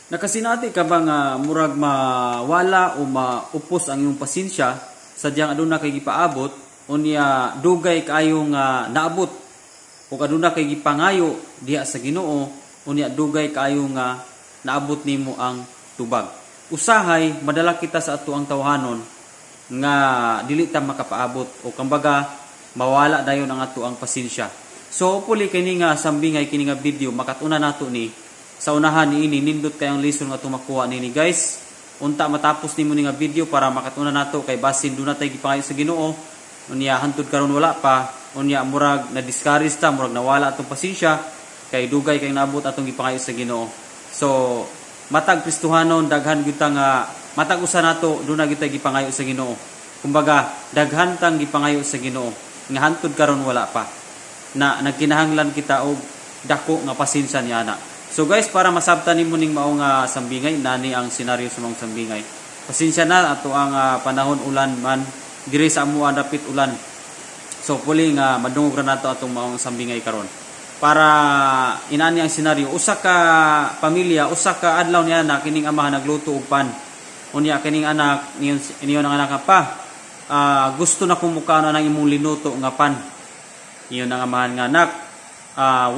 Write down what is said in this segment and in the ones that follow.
Nakasinati ka ba nga murag mawala o maupos ang iyong pasensya sadyang aduna kay gipaabot unya dugay kaayo nga naabot o aduna kay gipangayo diha sa Ginoo unya dugay kaayo nga naabot nimo ang tubag. Usahay madala kita sa ato ang tawhanon nga dili ta makapaabot o kumbaga mawala dayon ang ato ang pasensya. So puli kini nga sambingay kini nga video makatuna nato ni sa unahan niini nindot kayong lesson nga tumakuha nini guys. Unta matapos nimo ni nga video para makatuna nato kay basin duna tay gipangayo sa Ginoo unya hantud karon wala pa unya murag na discourage ta murag nawala atong pasensya kay dugay kay naabot atong gipangayo sa Ginoo. So matag Kristohanon daghan gyud ta nga matag usa nato duna gyud tay gipangayo sa Ginoo. Kumbaga daghan tang gipangayo sa Ginoo nga hantud karon wala pa na nagkinahanglan kita og dako nga pasensya ni ana. So guys, para masabtan nimo ning mao nga sambingay nani ang senaryo sa mga sambingay. Pasensya na ato ang panahon ulan man diri sa amo dapit ulan. So puli nga madungog ra nato atong maong sambingay karon. Para inani ang senaryo, usa ka pamilya, usa ka adlaw niya na kining amahan nagluto og pan. Unya kining anak niyon ang anak pa. Gusto na kumukaon nang imong linuto nga pan. Iyon ang amahan nga anak.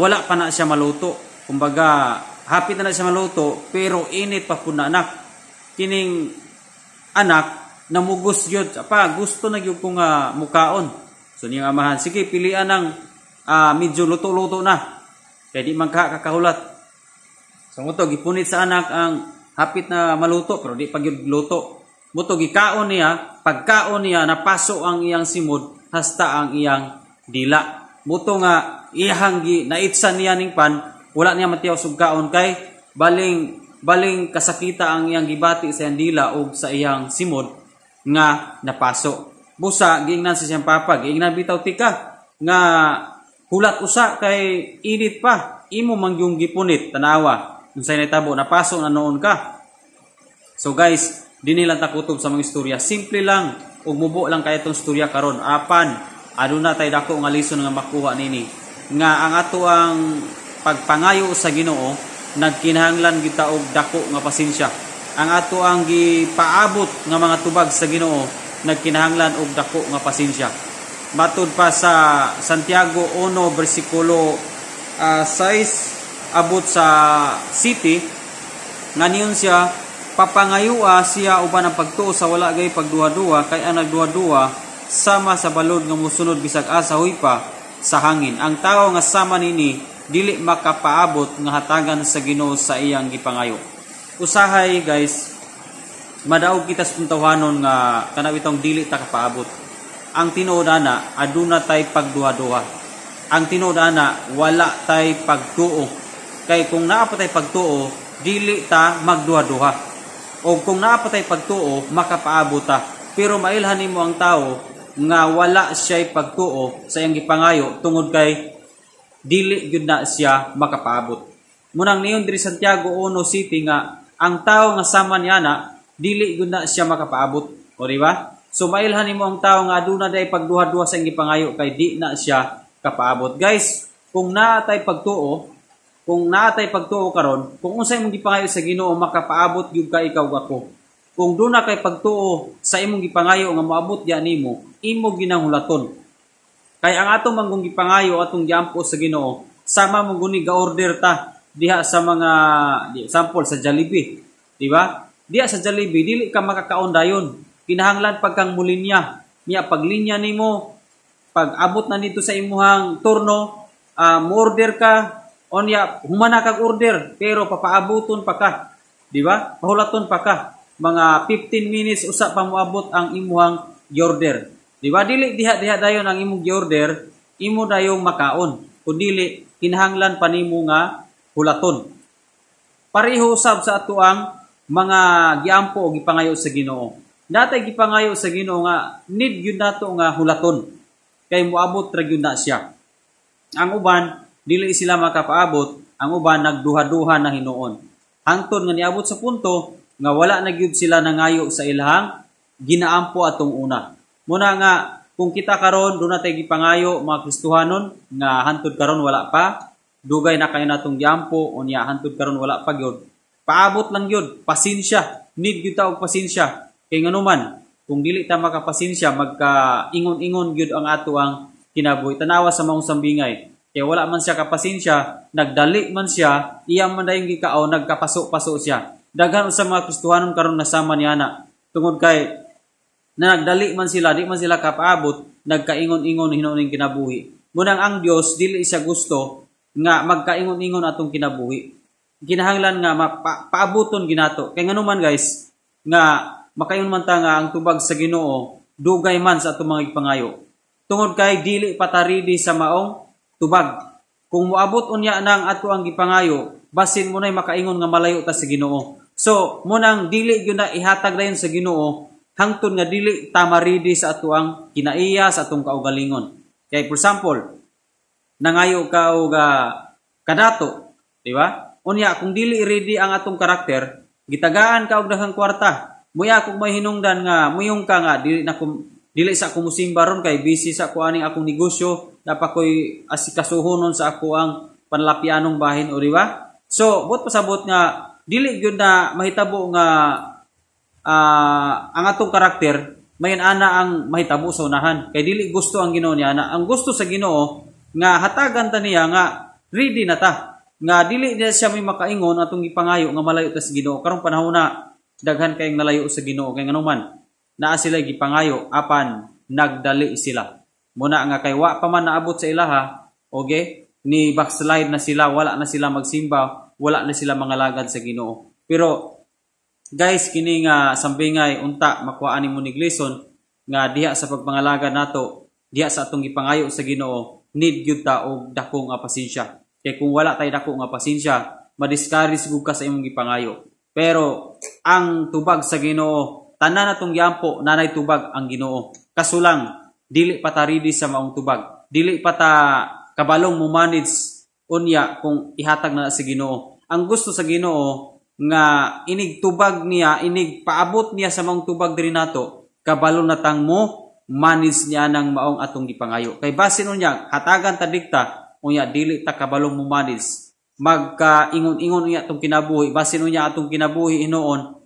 Wala pa na siya maluto. Kumbaga, hapit na siya maluto, pero init pa po na anak. Kining anak, namugos yun. Gusto na yun kung mukaon. So, niyang amahan, sige, pilian ng medyo luto-luto na. Kaya di man kakahulat. So, muto, gipunit sa anak ang hapit na maluto, pero di pag yun luto. Muto, gikaon niya, pagkaon niya, napaso ang iyang simod, hasta ang iyang dila. Muto nga, iyang naitsan niya ning pan, wala niya matiyaw sugkaon kay baling kasakita ang iyang gibati sa iyang dila o sa iyang simod nga napaso. Busa giingnan sa siyang papa, giingnan bitaw tika nga hulat usa kay init pa. Imo man yung gipunit tanawa. Unsay natabo napaso na noon ka. So guys, di nila takutob sa mga istorya. Simple lang ug mubo lang kay itong istorya karon. Apan aduna tay dako nga lesson nga makuha nini. Nga ang ato ang pagpangayo sa Ginoo nagkinahanglan kita og dako nga pasensya. Ang ato ang gipaabot nga mga tubag sa Ginoo nagkinahanglan og dako nga pasensya. Matud pa sa Santiago 1 bersikulo 6 abot sa city nga niyon siya papangayua siya uban ang pagtuo sa wala gay pagduha-duha kay ang nagduha-duha sama sa balod nga mosunod bisag asa huy pa sa hangin. Ang tao nga sama nini dili makapaabot nga hatagan sa Ginoo sa iyang gipangayo. Usahay guys, madaog kita sa tawhanon nga kanaw itong dili ta kapaabot. Ang tinuod ana aduna tay pagduha-duha. Ang tinuod ana wala tay pagtuo. Kay kung naa pa tay pagtuo, dili ta magduha-duha. O kung naa pa tay pagtuo, makapaabot ta. Pero mailhan nimo ang tao nga wala siya'y pagtuo sa iyang gipangayo tungod kay dili gyud na siya makapaabot. Munang niyon diri Santiago 1 City nga ang tao nga sama niya na dili gyud na siya makapaabot. O di ba? So mailhan nimo ang tao nga aduna day pagduha-duha sa iyang gipangayo kay di na siya kapaabot. Guys, kung naatay pagtuo karon, kung unsay imong gipangayo sa Ginoo makapaabot gyud ka ikaw ako. Kung duna kay pagtuo sa imong gipangayo nga moabot diha nimo, imo ginahulaton. Kay ang atong manggong gipangayo atong giampo sa Ginoo, sama mong guni ga-order ta diha sa mga example sa Jollibee, di ba? Diha sa Jollibee dili ka makakaon dayon. Kinahanglan pagkang mulinya. Niya paglinya nimo, pag abot na nito sa imuhang turno, mo-order ka onya humana kag order pero papaabuton pa ka, di ba? Pahulaton pa ka. Mga 15 minutes usa pa moabot ang imuhang gi-order. Di ba dili diha dayon ang imong gi-order, imo dayong makaon. Kun dili kinahanglan pa nimo nga hulaton. Pareho usab sa ato ang mga giampo o gipangayo sa Ginoo. Natay gipangayo sa Ginoo nga need gyud nato nga hulaton kay moabot ra gyud na siya. Ang uban dili sila makapaabot, ang uban nagduha-duha na hinuon. Hangtod nga niabot sa punto nga wala na gyud sila nangayo sa ilahang ginaampo atong una. Muna nga kung kita karon do na tay gipangayo mga Kristohanon nga hantud karon wala pa, dugay na kayo natong giampo unya hantud karon wala pa gyud. paabot lang yun, pasensya. Need gyud ta og pasensya. Kay nganuman, kung dili ta makapasensya, magka-ingon-ingon gyud ang ato ang kinabuhi. Tanawa sa maong sambingay. Kaya wala man siya kapasensya, nagdali man siya, iyang man dayong gikao, nagkapaso-paso siya. Daghan sa mga Kristohanon karon nasama niya na. Tungod kay na nagdali man sila, di man sila kapaabot, nagkaingon-ingon hinuning kinabuhi. Munang ang Dios dili siya gusto nga magkaingon-ingon atong kinabuhi. Kinahanglan nga paabuton ginato. Kay nganuman guys, nga makayon man ta nga ang tubag sa Ginoo dugay man sa atong mga ipangayo. Tungod kay dili pataridi sa maong tubag. Kung moabot unya nang ato ang gipangayo, basin mo nay makaingon nga malayo ta sa Ginoo. So, munang dili gyud na ihatag dayon sa Ginoo hangtod nga dili ta maridi sa ato ang kinaiya sa atong kaugalingon. Kay for example, nangayo ka og kadato, di ba? Unya kung dili ready ang atong karakter, gitagaan ka og daghang kwarta. Muya kung may hinungdan nga muyong ka nga dili sa ako musimba ron kay busy sa ako aning akong negosyo, dapat ko'y asikasuhonon sa ako ang panlapianong bahin, o di ba? So, buot pasabot nga dili gyud na mahitabo nga ang atong karakter mayon ana ang mahitabo sa unahan. Kay dili gusto ang Ginoo niya na. Ang gusto sa Ginoo nga hatagan ta niya nga ready na ta. Nga dili niya siya may makaingon atong gipangayo nga malayo ta sa Ginoo. Karong panahon na daghan kayong nalayo sa Ginoo kay nganuman naa sila gipangayo apan nagdali sila. Muna nga kay wa pa man naabot sa ilaha, okay? Ni backslide na sila, wala na sila magsimba, wala na sila mangalagad sa Ginoo. Pero guys, kini nga sambingay unta makuha mo ni Gleason nga diha sa pagpangalagad nato, diha sa atong gipangayo sa Ginoo, need gyud ta og dako nga pasensya. Kay kung wala tay dako nga pasensya, madiscourage gud ka sa imong gipangayo. Pero ang tubag sa Ginoo, tanan natong giampo nanay tubag ang Ginoo. Kaso lang dili pataridi sa maong tubag. Dili pata kabalong mo manage unya kung ihatag na sa Ginoo. Ang gusto sa Ginoo nga inig tubag niya, inig paabot niya sa maong tubag diri nato, kabalo na tang mo manage niya nang maong atong gipangayo. Kay basin unya hatagan ta dikta unya dili ta kabalong mo manage. Magka-ingon-ingon unya atong kinabuhi, basin unya atong kinabuhi inoon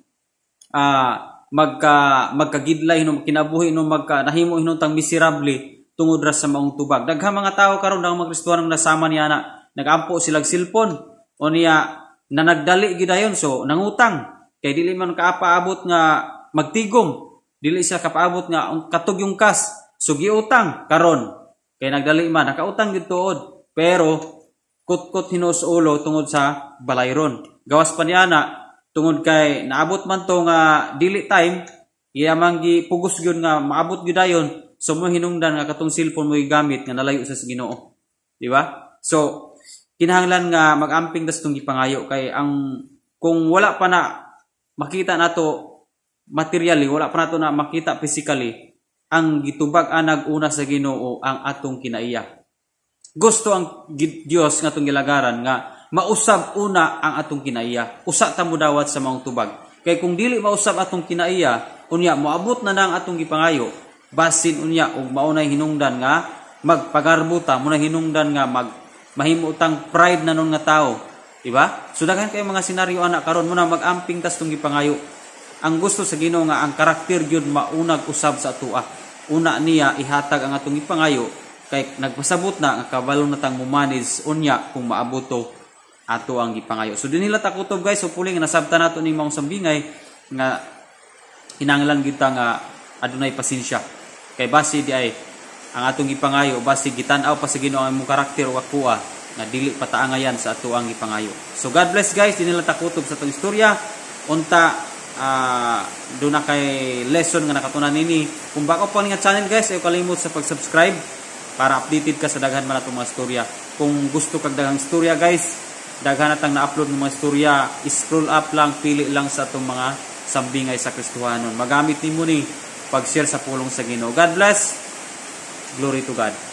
magkagidlay hinom kinabuhi hinom nahimo hinom tang miserable tungod ra sa maong tubag. Daghang mga tawo karon daghang mga Kristiyanong nasama niya na nagampo silang silpon o niya na nagdali gidayon so nangutang kay dili man kaapaabot nga magtigom, dili siya kapaabot nga katog yung kas so giutang karon kay nagdali man nakautang gyud tuod pero kutkot hinuos ulo tungod sa balayron. Gawas pa niya na tungod kay naabot man to nga dili time iya man gipugos gyud nga maabot gyud dayon so mo hinungdan nga katong cellphone mo gamit nga nalayo sa Ginoo, di ba? So kinahanglan nga magamping das tong gipangayo kay ang kung wala pa na makita nato materially, wala pa nato na makita physically, ang gitubag anag una sa Ginoo ang atong kinaiya. Gusto ang Dios nga atong gilagaran nga mausab una ang atong kinaiya. Usa ta mo dawat sa maong tubag. Kay kung dili mausab atong kinaiya, unya moabot na ang atong gipangayo, basin unya og maunay hinungdan nga magpagarbuta, muna hinungdan nga mahimo utang pride na nun nga tao, di ba? So daghan kay mga senaryo ana karon muna magamping tas tong gipangayo. Ang gusto sa Ginoo nga ang karakter gyud maunag usab sa atoa. Una niya ihatag ang atong gipangayo kay nagpasabot na nga kabalo na tang mumanage unya kung maabuto ato ang gipangayo. So dinila ta kutob guys, so puli nga nasabtan nato ning maong sambingay nga hinanglan kita nga adunay pasensya. Kay basi di ay ang atong gipangayo basi gitan-aw pa sa Ginoo ang imong karakter o akua nga dili pataangayan sa ato ang gipangayo. So God bless guys, dinila ta kutob sa atong istorya. Unta do na kay lesson nga nakatunan nini. Kung bako pa nga channel guys, ay kalimot sa pag-subscribe para updated ka sa daghan man atong mga istorya. Kung gusto kag daghang istorya guys, daghan natang na-upload ng mga istorya, scroll up lang, pili lang sa atong mga sambingay sa Kristohanon. Magamit nimo ni pag-share sa pulong sa Ginoo. God bless. Glory to God.